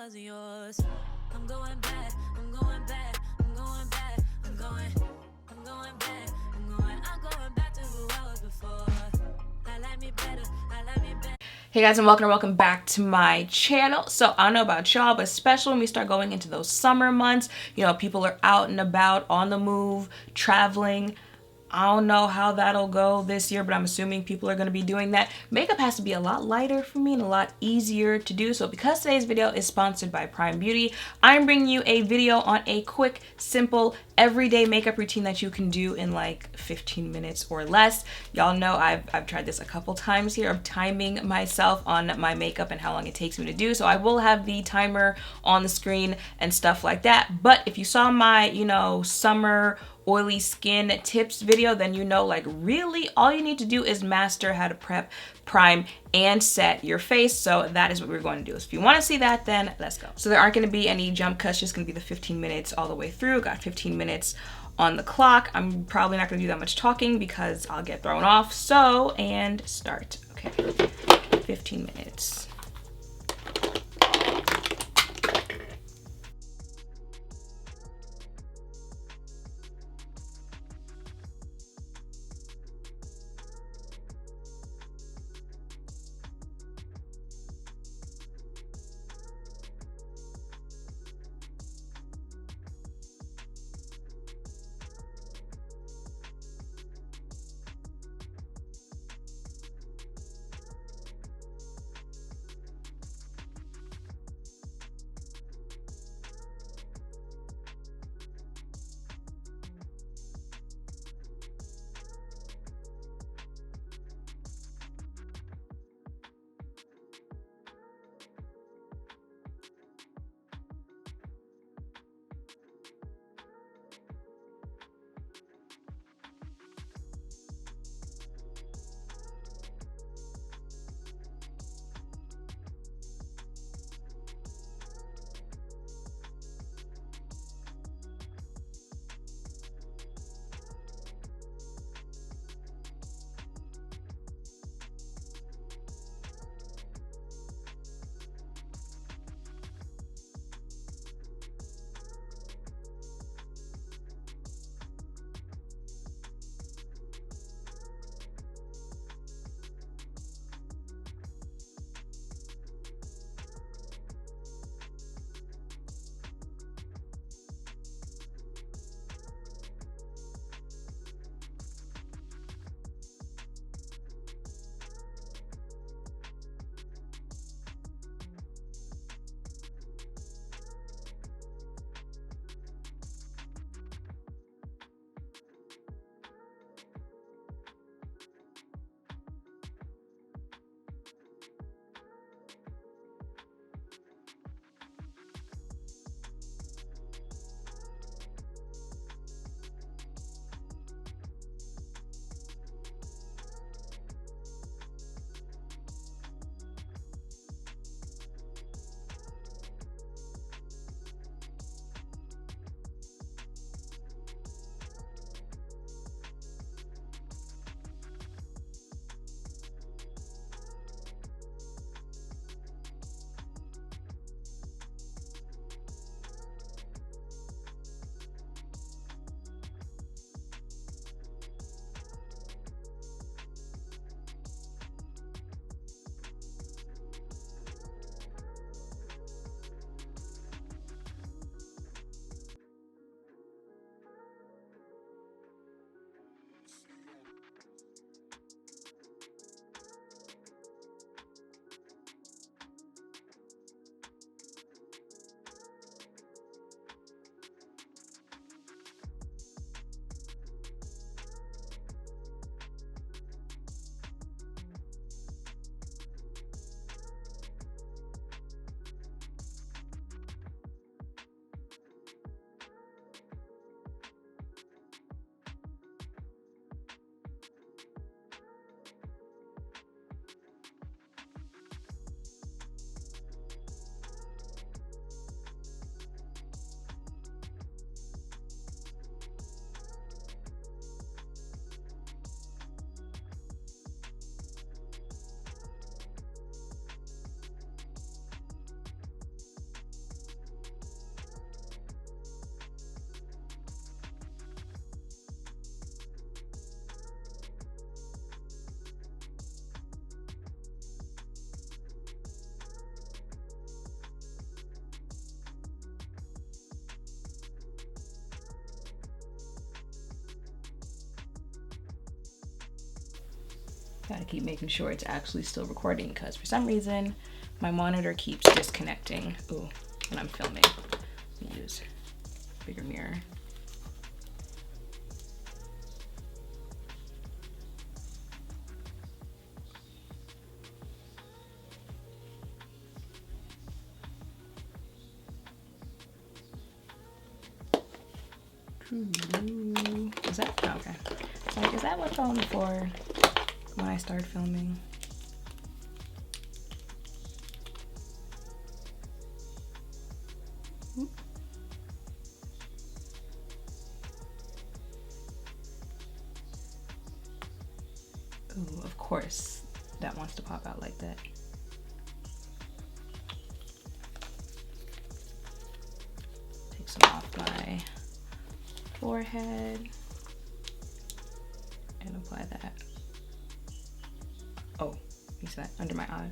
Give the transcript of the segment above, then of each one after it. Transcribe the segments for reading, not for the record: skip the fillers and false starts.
wasn't yours. I'm going back, I'm going back, I'm going back, I'm going back, I'm going back to who I was before. I like me better, I like me better. Hey guys, and welcome back to my channel. So I don't know about y'all, but especially when we start going into those summer months, you know, people are out and about, on the move, traveling. I don't know how that'll go this year, but I'm assuming people are going to be doing that. Makeup has to be a lot lighter for me and a lot easier to do. So because today's video is sponsored by Prime Beauty, I'm bringing you a video on a quick, simple, everyday makeup routine that you can do in like 15 minutes or less. Y'all know I've tried this a couple times here of timing myself on my makeup and how long it takes me to do. So I will have the timer on the screen and stuff like that. But if you saw my, you know, summer oily skin tips video, then you know, like, really all you need to do is master how to prep, prime, and set your face. So that is what we're going to do. So if you want to see that, then let's go. So there aren't going to be any jump cuts, just going to be the 15 minutes all the way through. Got 15 minutes on the clock. I'm probably not going to do that much talking because I'll get thrown off. So, and start. Okay, 15 minutes. Gotta keep making sure it's actually still recording because for some reason my monitor keeps disconnecting. Ooh, when I'm filming. Let me use a bigger mirror. Is that okay? So like, is that what's on for when I start filming? Ooh, of course that wants to pop out like that. Take some off my forehead and apply that. Oh, you see that under my eye.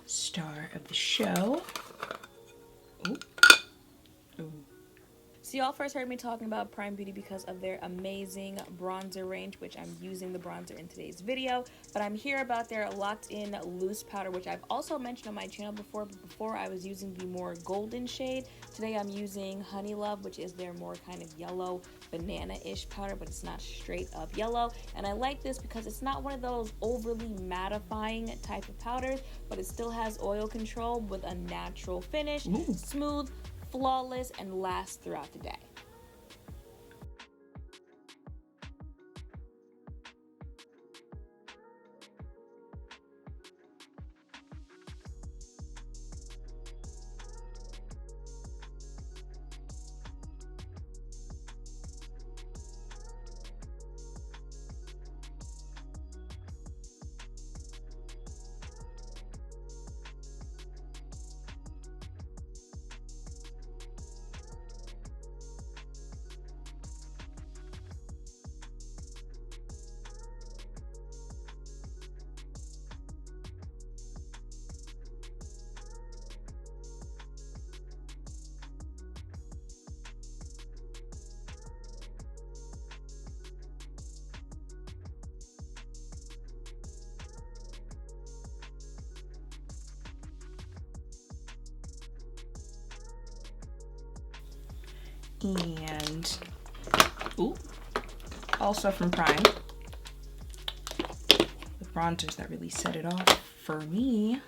Star of the show. Ooh. Ooh. So y'all first heard me talking about Prime Beauty because of their amazing bronzer range, which I'm using the bronzer in today's video. But I'm here about their locked in loose powder, which I've also mentioned on my channel before, but before I was using the more golden shade. Today I'm using Honey Love, which is their more kind of yellow banana-ish powder, but it's not straight up yellow. And I like this because it's not one of those overly mattifying type of powders, but it still has oil control with a natural finish, smooth, flawless, and lasts throughout the day. And ooh, also from Prime, the bronzers that really set it off for me.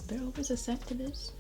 There always a scent to this.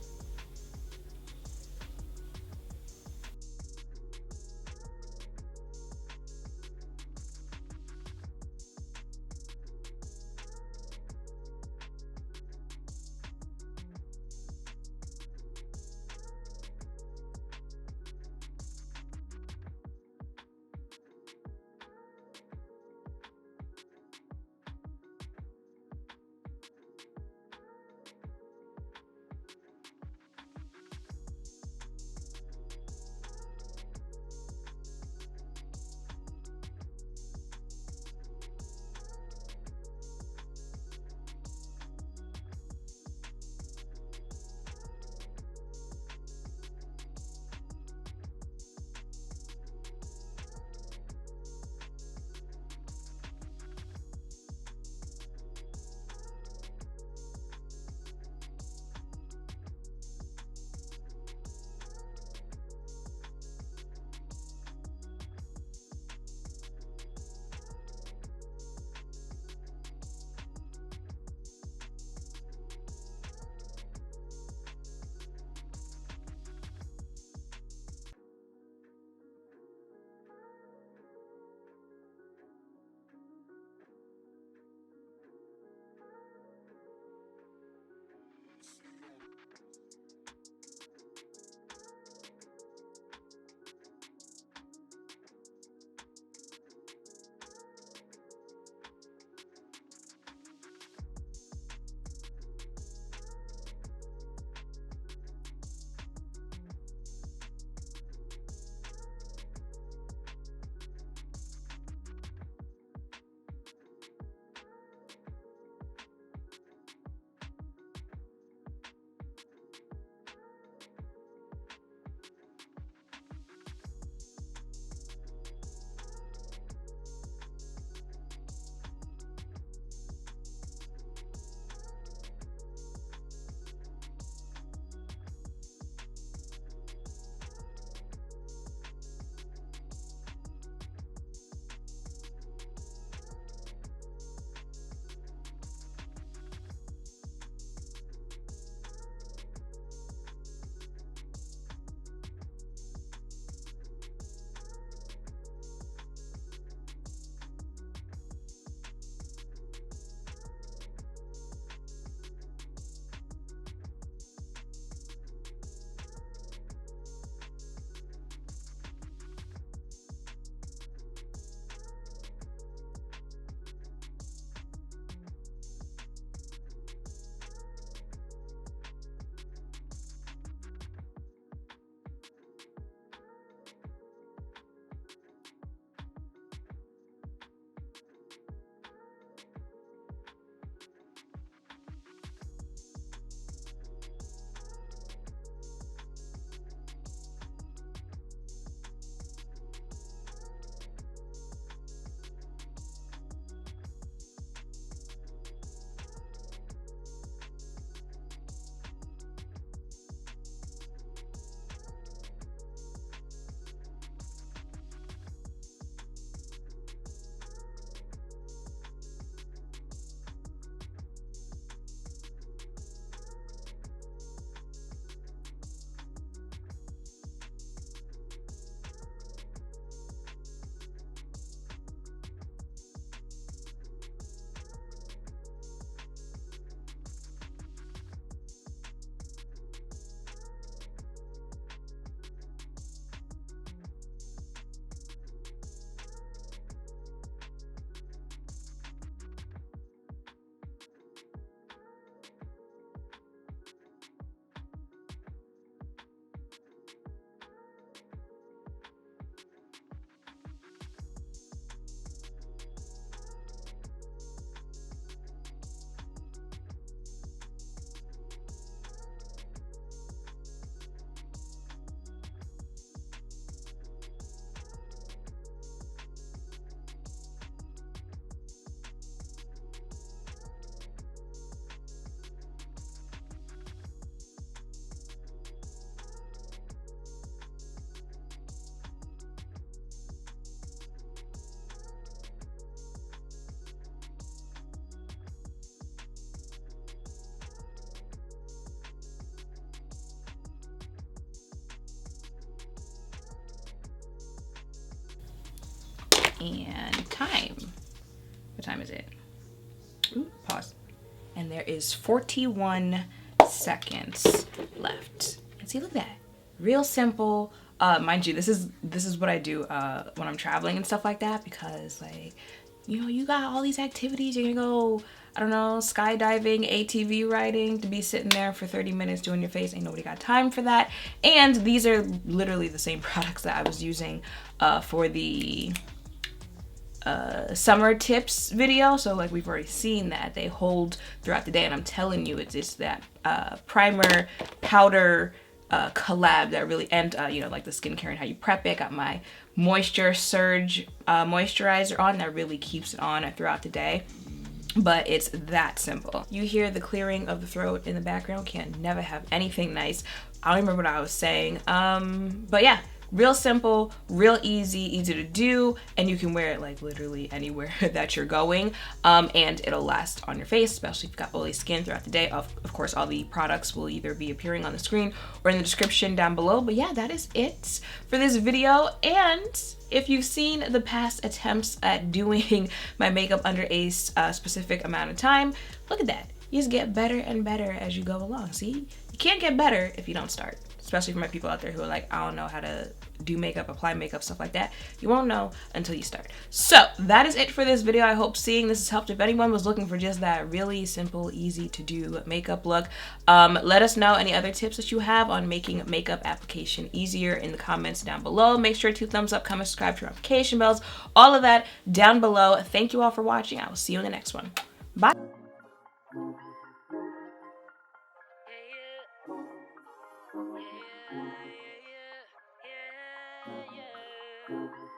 and time. What time is it? Ooh, pause. And there is 41 seconds left. And see, look at that. Real simple. Mind you, this is what I do when I'm traveling and stuff like that, because like, you know, you got all these activities. You're gonna go, I don't know, skydiving, ATV riding, to be sitting there for 30 minutes doing your face. Ain't nobody got time for that. And these are literally the same products that I was using for the summer tips video. So like, we've already seen that they hold throughout the day, and I'm telling you, it's that primer powder collab that really, and you know, like the skincare and how you prep it. Got my Moisture Surge moisturizer on that really keeps it on throughout the day. But it's that simple. You hear the clearing of the throat in the background. Can't never have anything nice. I don't remember what I was saying. But yeah, real simple, real easy to do, and you can wear it like literally anywhere that you're going, and it'll last on your face, especially if you've got oily skin throughout the day. Of course, all the products will either be appearing on the screen or in the description down below. But yeah, that is it for this video. And if you've seen the past attempts at doing my makeup under a specific amount of time, look at that. You just get better and better as you go along. See, you can't get better if you don't start. Especially for my people out there who are like, I don't know how to do makeup, apply makeup, stuff like that. You won't know until you start. So that is it for this video. I hope seeing this has helped. If anyone was looking for just that really simple, easy to do makeup look, let us know any other tips that you have on making makeup application easier in the comments down below. Make sure to thumbs up, comment, subscribe, turn notification bells, all of that down below. Thank you all for watching. I will see you in the next one. Bye. Yeah, yeah, yeah, yeah, yeah.